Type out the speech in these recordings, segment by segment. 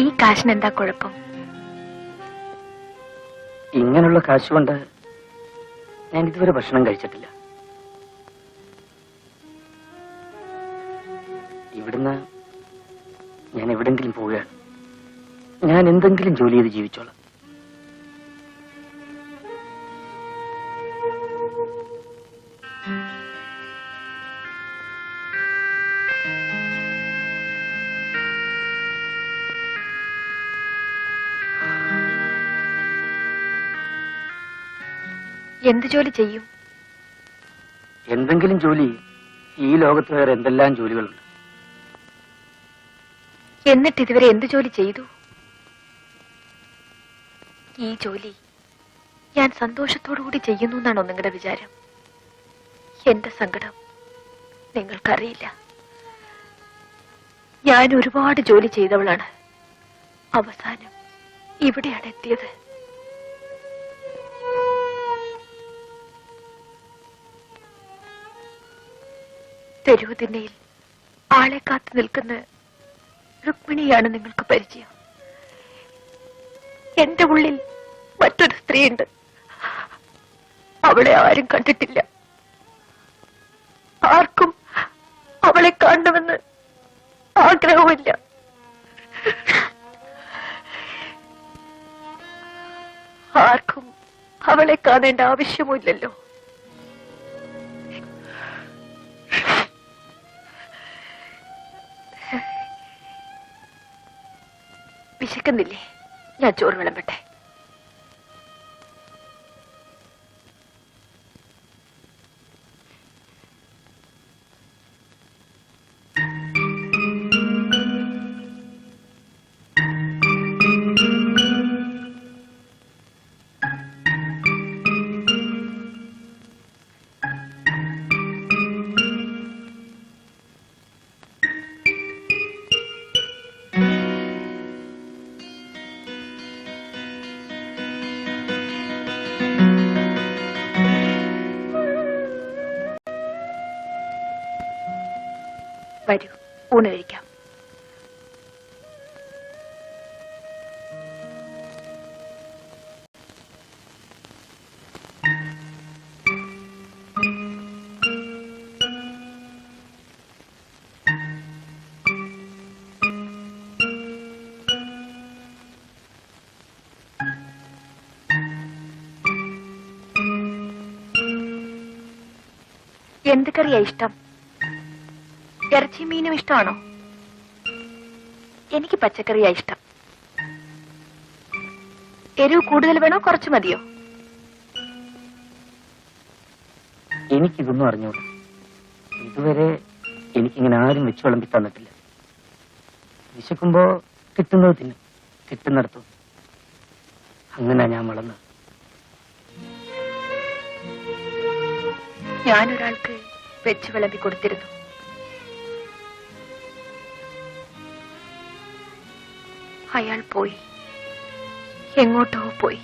ഈ കാശിന് എന്താ കുഴപ്പം? ഇങ്ങനെയുള്ള കാശ് കൊണ്ട് ഞാൻ ഇതുവരെ ഭക്ഷണം കഴിച്ചിട്ടില്ല. ഇവിടുന്ന് ഞാൻ എവിടെങ്കിലും പോവുകയാണ്. ഞാൻ എന്തെങ്കിലും ജോലി ചെയ്ത് ജീവിച്ചോളാം. എന്ത് ജോലി ചെയ്യും? എന്തെങ്കിലും ജോലി. ഈ ലോകത്ത് വേറെ എന്തെല്ലാം ജോലികളുണ്ട്. എന്നിട്ട് ഇതുവരെ എന്ത് ജോലി ചെയ്തു? ഈ ജോലി ഞാൻ സന്തോഷത്തോടുകൂടി ചെയ്യുന്നു എന്നാണോ നിങ്ങളുടെ വിചാരം? എന്റെ സങ്കടം നിങ്ങൾക്കറിയില്ല. ഞാൻ ഒരുപാട് ജോലി ചെയ്തവളാണ്. അവസാനം ഇവിടെയാണ് എത്തിയത്. തെരുവ് തിണ്ണയിൽ ആളെ കാത്തു നിൽക്കുന്ന രുക്മിണിയാണ് നിങ്ങൾക്ക് പരിചയം. എന്റെ ഉള്ളിൽ മറ്റൊരു സ്ത്രീയുണ്ട്. അവളെ ആരും കണ്ടിട്ടില്ല. ആർക്കും അവളെ കാണണമെന്ന് ആഗ്രഹമില്ല. ആർക്കും അവളെ കാണേണ്ട ആവശ്യമില്ലല്ലോ. വിശക്കുന്നില്ലേ? ഞാൻ ചോറ് വിളമ്പട്ടെ. വരൂ, ഊണ് കഴിക്കാം. എന്ത് കറിയാ ഇഷ്ടം? ഇറച്ചി മീനും ഇഷ്ടമാണോ? എനിക്ക് പച്ചക്കറിയാ ഇഷ്ടം. എരിവ് കൂടുതൽ വേണോ കുറച്ച് മതിയോ? എനിക്കിതൊന്നും അറിഞ്ഞൂടാ. ഇതുവരെ എനിക്കിങ്ങനെ ആരും വെച്ചു വിളമ്പി തന്നിട്ടില്ല. വിശക്കുമ്പോ കിട്ടുന്നത് തിന്നും, കിട്ടുന്നിടത്തും. അങ്ങനെ ഞാൻ വളർന്നത്. ഞാനൊരാൾക്ക് വെച്ച് വിളമ്പി കൊടുത്തിരുന്നു. അയാൾ പോയി, എങ്ങോട്ടോ പോയി.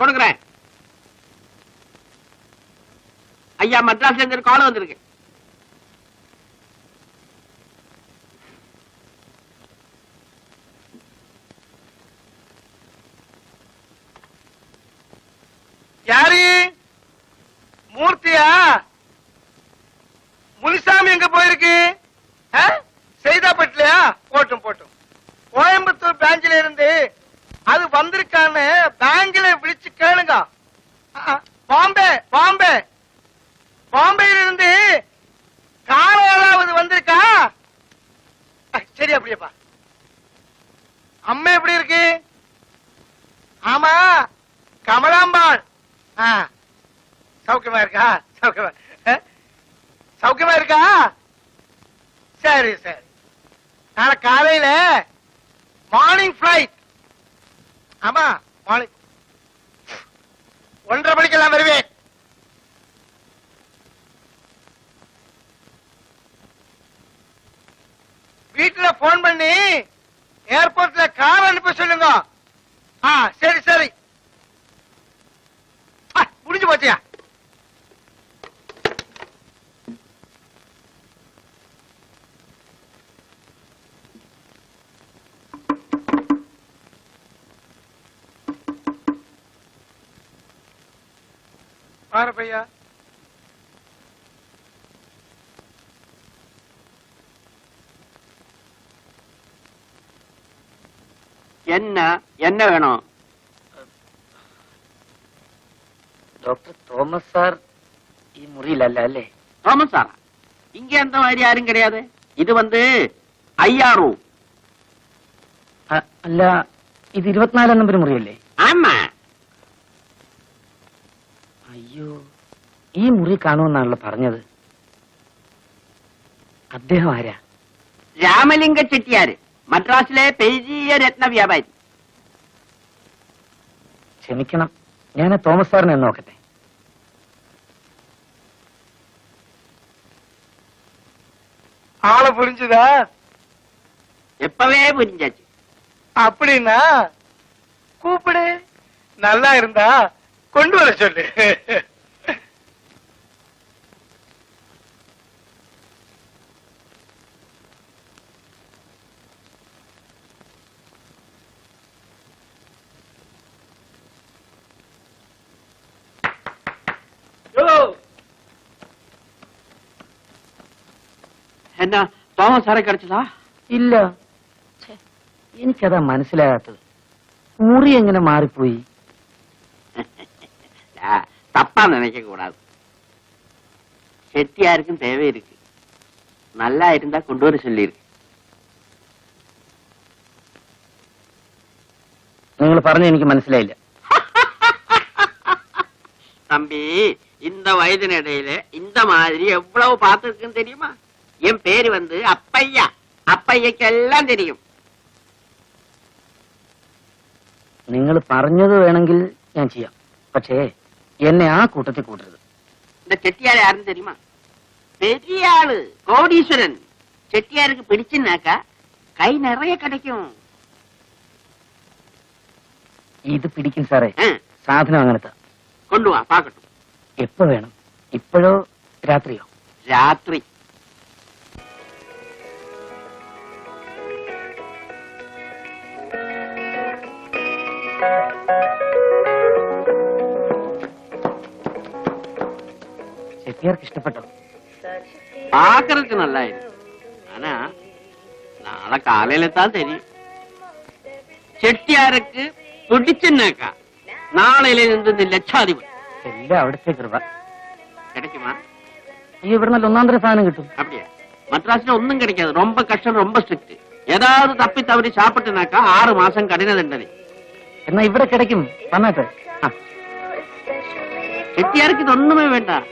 கொடுக்கிறேன். ஐயா மദ്ராஸ்ல இருந்து கால் வந்திருக்கு. யாரு? மூர்த்தியா? முனிசாமி எங்க போயிருக்கு? செய்தாப்பட்டிலையா? போட்டும் போட்டும். கோயம்புத்தூர் பிராஞ்சில இருந்து அது வந்திருக்கான்னு பேங்க்ல விழிச்சு கேளுங்க. பாம்பே பாம்பே பாம்பேல இருந்து காலையாவது வந்திருக்கா? சரி அப்படியேப்பா. அம்மா எப்படி இருக்கு? ஆமா கமலாம்பாள். சௌக்கியமா இருக்கா? சௌக்கியமா சௌக்கியமா இருக்கா? சரி சரி. நாளை காலையில மார்னிங் பிளைட். ஆமா மார்னிங் 1:30 மணிக்கெல்லாம் வருவேன். வீட்டுல போன் பண்ணி ஏர்போர்ட்ல கார் அனுப்ப சொல்லுங்க. சரி சரி. முடிஞ்சு போச்சியா? பாரு பையா. என்ன என்ன வேணும்? ഡോക്ടർ തോമസ് സാർ ഈ മുറിയിലല്ല അല്ലേ? തോമസ് സാറാ? இங்க அந்த மாதிரி யாரும் கிடையாது. இது ஐயாறு. അല്ല, ഇത് 24 നമ്പർ മുറിയല്ലേ? ஆமா. അയ്യോ, ഈ മുറി കാണുമെന്നാണല്ലോ പറഞ്ഞത്. അദ്ദേഹം ആരാ? രാമലിംഗ ചെട്ടിയാര്, മദ്രാസിലെ പെരിയ രത്ന വ്യാപാരി. ക്ഷമിക്കണം, ഞാൻ തോമസ് സാറിനെ ഒന്ന് നോക്കട്ടെ. ஆளை புரிஞ்சுதா? எப்பவே புரிஞ்சாச்சு. அப்படின்னா கூப்பிடு. நல்லா இருந்தா கொண்டு வர சொல்லு. என்ன തോമസ് സാറെ கிடைச்சதா? ഇല്ല, എനിക്കതാ മനസ്സിലാകാത്തത്. മുറി എങ്ങനെ മാറിപ്പോയി? தப்பா நினைக்க கூடாது. செட்டியாருக்கும் தேவை இருக்கு. நல்லா இருந்தா கொண்டு வர சொல்லி இருக்கு. നിങ്ങൾ പറഞ്ഞ എനിക്ക് മനസ്സിലായില്ല. தம்பி, இந்த வயதினிடையில இந்த மாதிரி எவ்வளவு பார்த்திருக்குன்னு தெரியுமா? என் பேரு அப்பையா. அப்பையக்கு எல்லாம் தெரியும். നിങ്ങൾ പറഞ്ഞത് വേണമെങ്കിൽ ഞാൻ ചെയ്യാം, പക്ഷേ എന്നെ ആ കൂട്ടത്തിൽ കൂട്ടരുത്. இந்த செட்டியார் யாருன்னு தெரியுமா? பெரிய ஆளு, கோடீஸ்வரன். செட்டியாருக்கு பிடிச்சுனாக்கா கை நிறைய கிடைக்கும். ഇത് പിടിക്കും സാറേ. സാധനം അങ്ങനത്തെ. கொண்டு வா பாக்கட்டும். എപ്പോ വേണം? ഇപ്പോഴോ രാത്രിയോ? ராத்திரி. ചെട്ടിയാർക്ക് ഇഷ്ടപ്പെട്ടോ? பாக்குறதுக்கு நல்லா இருக்கு. ஆனா நாளை காலையில தான் தெரியும். செட்டியாருக்கு பிடிச்சுனாக்கா நாளையில இருந்து ലക്ഷാധിപതി. എല്ലാം അവിടുത്തെ കൃപ. கிடைக்குமா? ഈ ഇവിടെ നല്ല ഒന്നാന്തര സാധനം കിട്ടും. அப்படியா? மദ്ராஸ்ல ஒன்னும் கிடைக்காது. ரொம்ப கஷ்டம், ரொம்ப ஸ்ட்ரிக்ட். ஏதாவது தப்பி தவறி சாப்பிட்டுனாக்கா 6 மாசம் கடின தண்டனை. എന്നാ ഇവിടെ கிடைக்கும். വന്നാട്ടെ. செட்டியாருக்கு இது ஒண்ணுமே வேண்டாம்.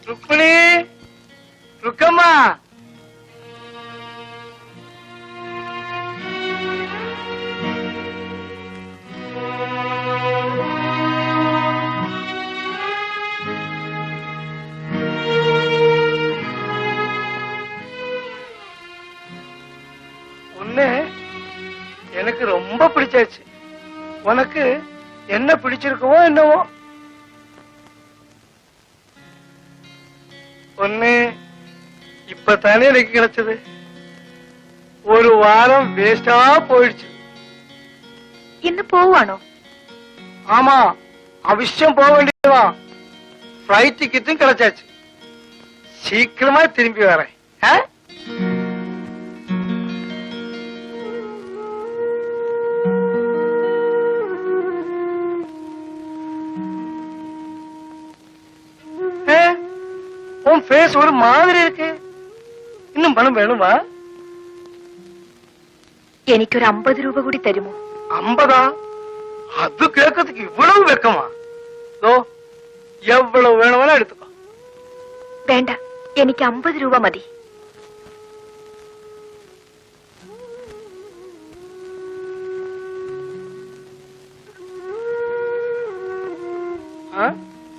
ருக்மிணி, ருக்கம்மா, உன்னை எனக்கு ரொம்ப பிடிச்சாச்சு. உனக்கு என்ன பிடிச்சிருக்கவோ என்னவோ. ஒண்ணு இப்பதானே எனக்கு கிடைச்சது. ஒரு வாரம் வேஸ்டா போயிடுச்சு. ഇന്ന് പോവാണോ? ஆமா, அவசியம் போக வேண்டியதுதான். ஃபிளைட் டிக்கெட்டும் கிடைச்சாச்சு. சீக்கிரமா திரும்பி வரேன். உன் ஃபேஸ் ஒரு மாதிரி இருக்கு. இன்னும் பணம் வேணுமா? എനിക്കൊരു 50 രൂപ കൂടി തരുമോ? 50? அது கேட்கறதுக்கு இவ்வளவு வெக்கமா? எவ்வளவு வேணும்னா எடுத்துக்கோ. വേണ്ട, എനിക്ക് 50 രൂപ മതി.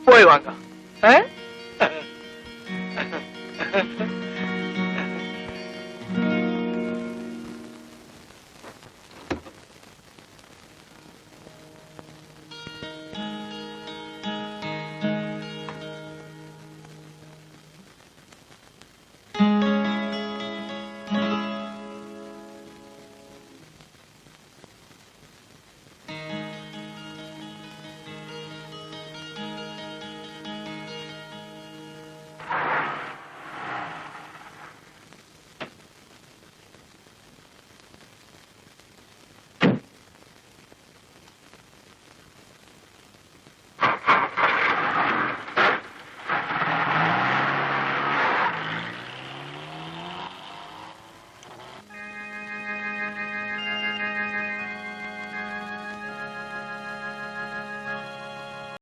போய் வாங்க.